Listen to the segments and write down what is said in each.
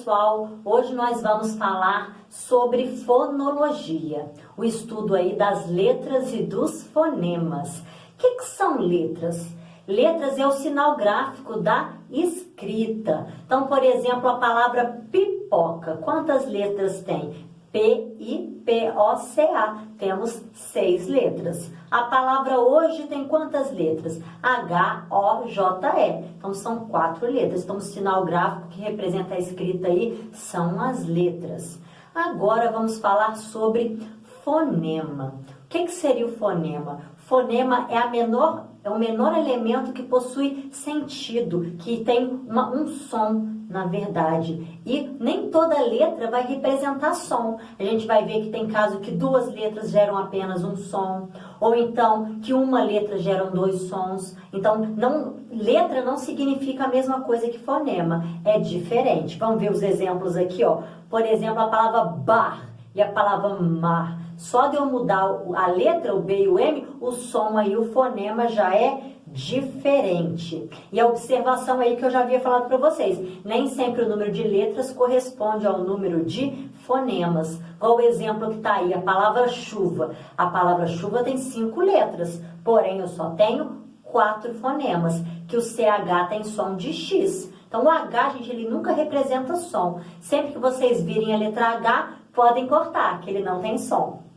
pessoal, hoje nós vamos falar sobre fonologia, o estudo aí das letras e dos fonemas. O que são letras? Letras é o sinal gráfico da escrita. Então, por exemplo, a palavra pipoca, quantas letras tem? P-I-P-O-C-A, temos 6 letras. A palavra hoje tem quantas letras? H-O-J-E, então são 4 letras. Então o sinal gráfico que representa a escrita aí são as letras. Agora vamos falar sobre fonema. O que seria o fonema? Fonema é o menor elemento que possui sentido, que tem um som, na verdade. E nem toda letra vai representar som. A gente vai ver que tem caso que 2 letras geram apenas um som, ou então que uma letra geram 2 sons. Então, letra não significa a mesma coisa que fonema, é diferente. Vamos ver os exemplos aqui, ó. Por exemplo, a palavra bar e a palavra mar. Só de eu mudar a letra, o B e o M, o som aí, o fonema já é diferente. E a observação aí que eu já havia falado para vocês, nem sempre o número de letras corresponde ao número de fonemas. Qual o exemplo que está aí? A palavra chuva. A palavra chuva tem 5 letras, porém eu só tenho 4 fonemas, que o CH tem som de X. Então o H, gente, ele nunca representa som. Sempre que vocês virem a letra H, podem cortar, que ele não tem som.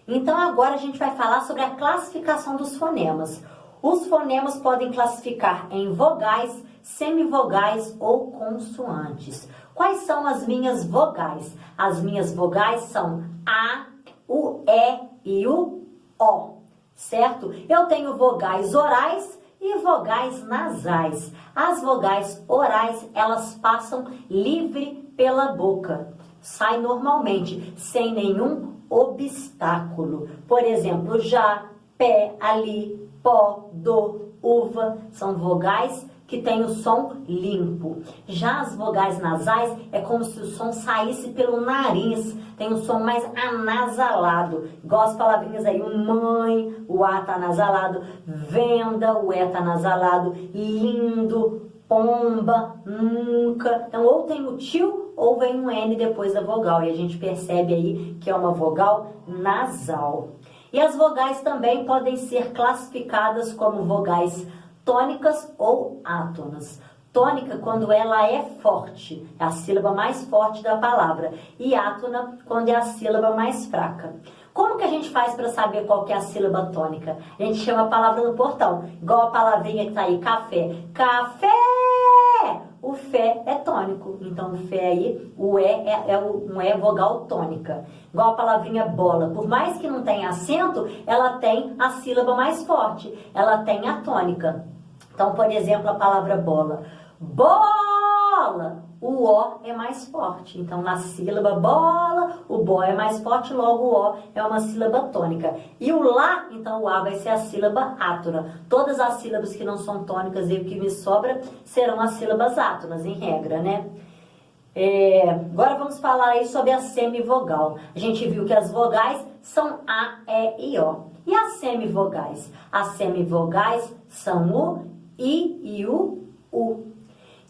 Então agora a gente vai falar sobre a classificação dos fonemas. Os fonemas podem classificar em vogais, semivogais ou consoantes. Quais são as minhas vogais? As minhas vogais são A, o E e o O, certo? Eu tenho vogais orais e vogais nasais. As vogais orais, elas passam livre pela boca. Sai normalmente, sem nenhum obstáculo. Por exemplo, já, pé, ali, pó, do, uva, são vogais que têm o som limpo. Já as vogais nasais é como se o som saísse pelo nariz, tem um som mais anasalado, igual as palavrinhas aí, o mãe, o A tá anasalado, venda, o E tá anasalado, lindo, pomba, nunca. Então, ou tem o tio ou vem um N depois da vogal, e a gente percebe aí que é uma vogal nasal. E as vogais também podem ser classificadas como vogais tônicas ou átonas. Tônica quando ela é forte, é a sílaba mais forte da palavra, e átona quando é a sílaba mais fraca. Como que a gente faz para saber qual que é a sílaba tônica? A gente chama a palavra no portão, igual a palavrinha que tá aí, café. Café! O fé é tônico, então o fé aí, o E um E vogal tônica. Igual a palavrinha bola, por mais que não tenha acento, ela tem a sílaba mais forte, ela tem a tônica. Então, por exemplo, a palavra bola. Bola! O O é mais forte. Então, na sílaba bola, o Bo é mais forte, logo o O é uma sílaba tônica. E o Lá, então o A vai ser a sílaba átona. Todas as sílabas que não são tônicas e o que me sobra serão as sílabas átonas, em regra, né? Agora vamos falar aí sobre a semivogal. A gente viu que as vogais são A, E e O. E as semivogais? As semivogais são o I e o U,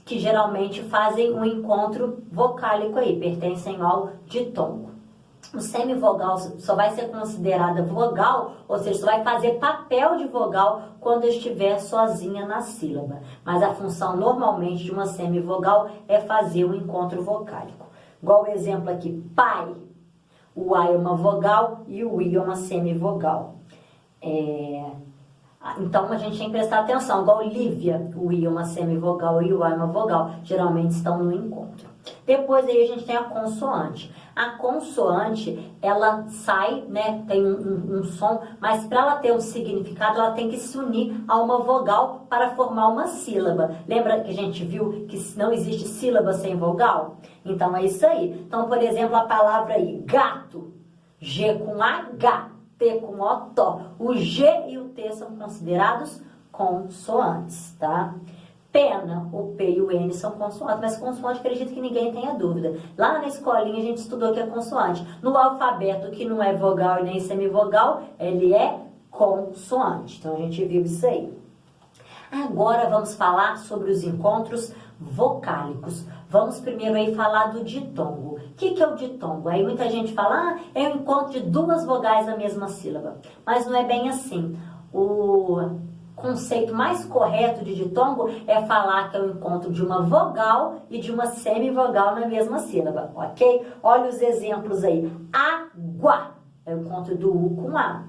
que geralmente fazem um encontro vocálico aí, pertencem ao ditongo. O semivogal só vai ser considerada vogal, ou seja, só vai fazer papel de vogal quando estiver sozinha na sílaba. Mas a função normalmente de uma semivogal é fazer um encontro vocálico. Igual o exemplo aqui, pai. O A é uma vogal e o I é uma semivogal. Então a gente tem que prestar atenção, igual Lívia, o I é uma semivogal e o A é uma vogal, geralmente estão no encontro. Depois aí a gente tem a consoante. A consoante, ela sai, né, tem um som, mas para ela ter um significado, ela tem que se unir a uma vogal para formar uma sílaba. Lembra que a gente viu que não existe sílaba sem vogal? Então é isso aí. Então, por exemplo, a palavra aí, gato, G com H, T com O, Tó. O G e o T são considerados consoantes, tá? Pena, o P e o N são consoantes, mas consoante acredito que ninguém tenha dúvida. Lá na escolinha a gente estudou que é consoante. No alfabeto, que não é vogal e nem semivogal, ele é consoante. Então a gente viu isso aí. Agora vamos falar sobre os encontros vocálicos. Vamos primeiro aí falar do ditongo. O que é o ditongo? Aí muita gente fala, é o encontro de duas vogais na mesma sílaba. Mas não é bem assim. O conceito mais correto de ditongo é falar que é o encontro de uma vogal e de uma semivogal na mesma sílaba, ok? Olha os exemplos aí. Água é o encontro do U com A.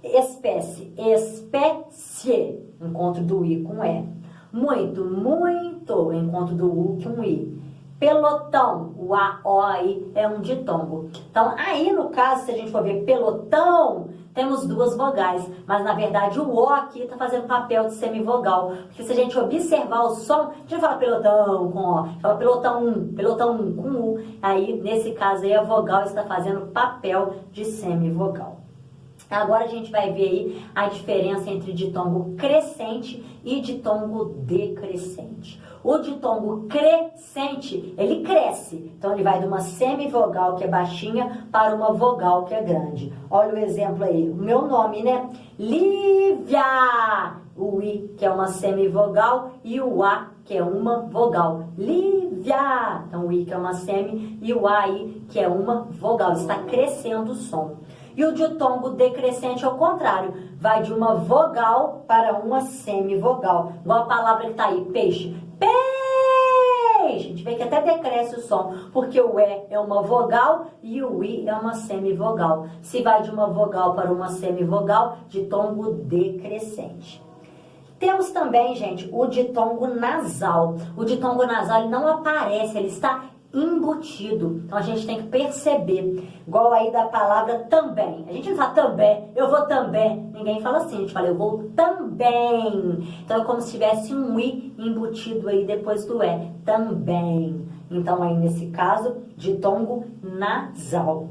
Espécie, espécie, encontro do I com E. Muito, muito, encontro do U com I. Pelotão, o A, O aí é um ditongo. Então, aí no caso, se a gente for ver pelotão, temos duas vogais, mas na verdade o O aqui está fazendo papel de semivogal. Porque se a gente observar o som, a gente não fala pelotão com O, fala pelotão 1 com U. Aí, nesse caso aí, a vogal está fazendo papel de semivogal. Agora a gente vai ver aí a diferença entre ditongo crescente e ditongo decrescente. O ditongo crescente, ele cresce. Então ele vai de uma semivogal que é baixinha para uma vogal que é grande. Olha o exemplo aí. O meu nome, né? Lívia! O I, que é uma semivogal, e o A, que é uma vogal. Lívia! Então o I, que é uma semi, e o A aí, que é uma vogal. Está crescendo o som. E o ditongo decrescente é o contrário, vai de uma vogal para uma semivogal. Igual a palavra que está aí, peixe. Peixe! A gente vê que até decresce o som, porque o E é uma vogal e o I é uma semivogal. Se vai de uma vogal para uma semivogal, ditongo decrescente. Temos também, gente, o ditongo nasal. O ditongo nasal ele não aparece, ele está embutido. Então a gente tem que perceber. Igual aí da palavra também. A gente não fala também, eu vou também. Ninguém fala assim, a gente fala eu vou também. Então é como se tivesse um I embutido aí depois do E. Também. Então aí nesse caso, ditongo nasal.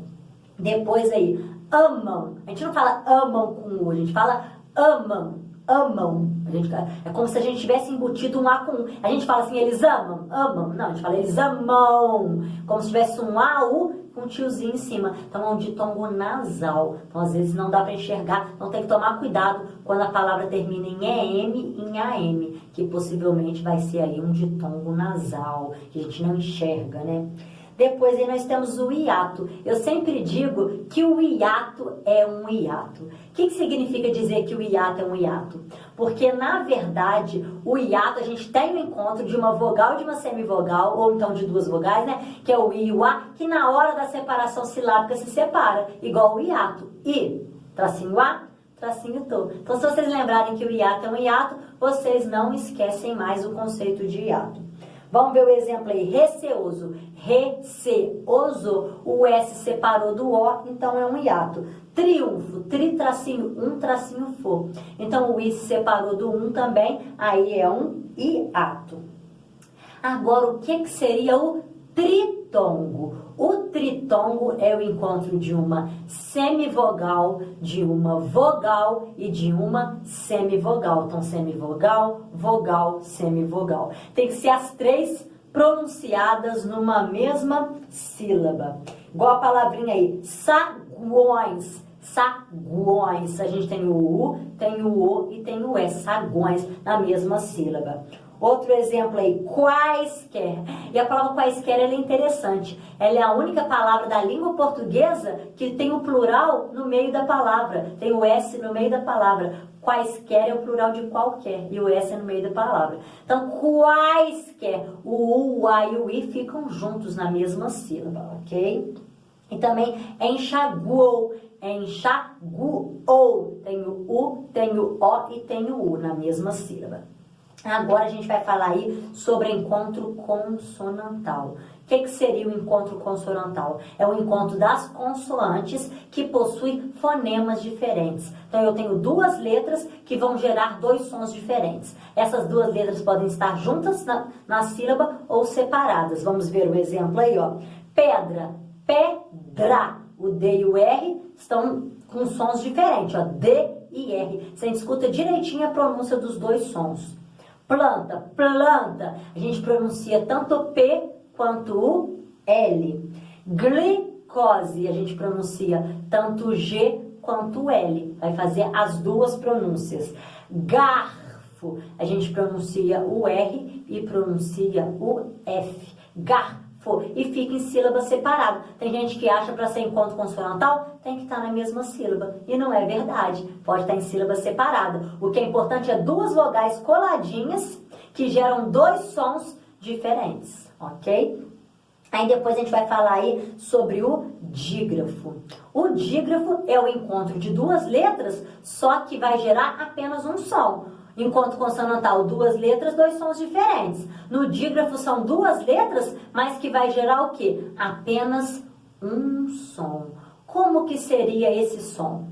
Depois aí, amam. A gente não fala amam com U, a gente fala amam. Amam. É como se a gente tivesse embutido um A com U. A gente fala assim, eles amam? Amam. Não, a gente fala eles amam. Como se tivesse um AU com um tiozinho em cima. Então é um ditongo nasal. Então às vezes não dá para enxergar. Então tem que tomar cuidado quando a palavra termina em EM e em AM. Que possivelmente vai ser aí um ditongo nasal. Que a gente não enxerga, né? Depois aí nós temos o hiato. Eu sempre digo que o hiato é um hiato. O que significa dizer que o hiato é um hiato? Porque, na verdade, o hiato, a gente tem o encontro de uma vogal e de uma semivogal, ou então de duas vogais, né? Que é o I e o A, que na hora da separação silábica se separa, igual o hiato. I, tracinho A, tracinho to. Então, se vocês lembrarem que o hiato é um hiato, vocês não esquecem mais o conceito de hiato. Vamos ver o exemplo aí, receoso. Receoso, o S separou do O, então é um hiato. Triunfo, tri tracinho, tracinho for. Então o I se separou do também, aí é um hiato. Agora, o que seria o tritongo? O tritongo é o encontro de uma semivogal, de uma vogal e de uma semivogal. Então, semivogal, vogal, semivogal. Tem que ser as três pronunciadas numa mesma sílaba. Igual a palavrinha aí, saguões. Saguões. A gente tem o U, tem o O e tem o E. Saguões na mesma sílaba. Outro exemplo aí, quaisquer. E a palavra quaisquer ela é interessante. Ela é a única palavra da língua portuguesa que tem o plural no meio da palavra. Tem o S no meio da palavra. Quaisquer é o plural de qualquer e o S é no meio da palavra. Então, quaisquer, o U, o A e o I ficam juntos na mesma sílaba, ok? E também enxaguou. Enxaguou. Tem o U, tem o O e tem o U na mesma sílaba. Agora a gente vai falar aí sobre encontro consonantal. O que seria o encontro consonantal? É o encontro das consoantes que possuem fonemas diferentes. Então eu tenho duas letras que vão gerar dois sons diferentes. Essas duas letras podem estar juntas na sílaba ou separadas. Vamos ver o exemplo aí, ó. Pedra, pedra. O D e o R estão com sons diferentes, ó. D e R. Você escuta direitinho a pronúncia dos dois sons. Planta, planta, a gente pronuncia tanto o P quanto o L. Glicose, a gente pronuncia tanto o G quanto o L. Vai fazer as duas pronúncias. Garfo, Garfo, a gente pronuncia o R e pronuncia o F. Garfo. E fica em sílaba separada. Tem gente que acha para ser encontro consonantal tem que estar na mesma sílaba. E não é verdade. Pode estar em sílaba separada. O que é importante é duas vogais coladinhas que geram dois sons diferentes. Ok? Aí depois a gente vai falar aí sobre o dígrafo. O dígrafo é o encontro de duas letras, só que vai gerar apenas um som. Encontro consonantal, duas letras, dois sons diferentes. No dígrafo são duas letras, mas que vai gerar o quê? Apenas um som. Como que seria esse som?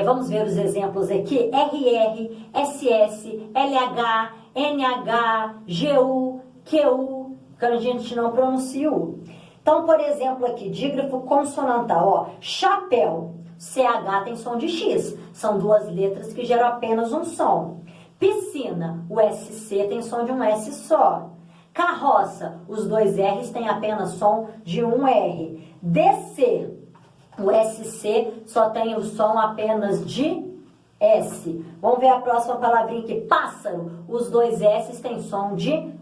Vamos ver os exemplos aqui. RR, SS, LH, NH, GU, QU, que a gente não pronuncia o. Então, por exemplo, aqui, dígrafo consonantal, ó, chapéu, CH tem som de X, são duas letras que geram apenas um som. Piscina, o SC tem som de um S só. Carroça, os dois R's têm apenas som de um R. Descer, o SC só tem o som apenas de S. Vamos ver a próxima palavrinha aqui, pássaro, os dois S's têm som de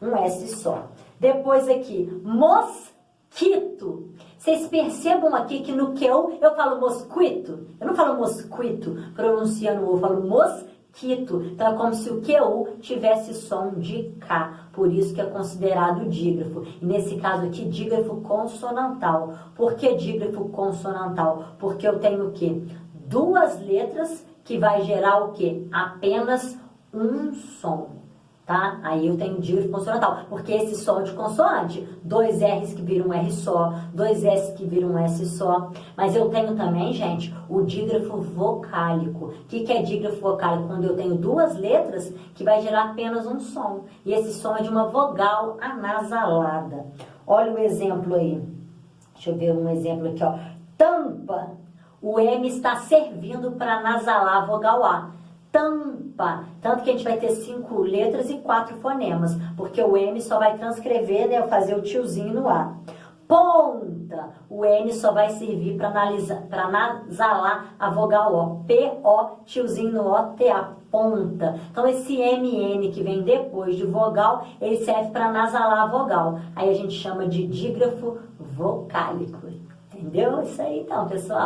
um S só. Depois aqui, mosquito. Vocês percebam aqui que no que eu falo mosquito. Eu não falo mosquito pronunciando o, eu falo mosquito. Então é como se o QU tivesse som de K. Por isso que é considerado dígrafo. E nesse caso aqui, dígrafo consonantal. Por que dígrafo consonantal? Porque eu tenho o quê? Duas letras que vai gerar o quê? Apenas um som. Tá? Aí eu tenho dígrafo consonantal, porque esse som é de consoante, dois R's que viram um R só, dois S que viram um S só, mas eu tenho também, gente, o dígrafo vocálico. O que é dígrafo vocálico? Quando eu tenho duas letras que vai gerar apenas um som, e esse som é de uma vogal anasalada. Olha o exemplo aí, deixa eu ver um exemplo aqui, ó. Tampa, o M está servindo para nasalar a vogal A. Tampa, tanto que a gente vai ter 5 letras e 4 fonemas, porque o M só vai transcrever, né, fazer o tiozinho no A. Ponta, o N só vai servir para nasalar a vogal O. P-O, tiozinho no O, T-A, ponta. Então esse MN que vem depois de vogal, ele serve para nasalar a vogal. Aí a gente chama de dígrafo vocálico. Entendeu? Isso aí então, pessoal.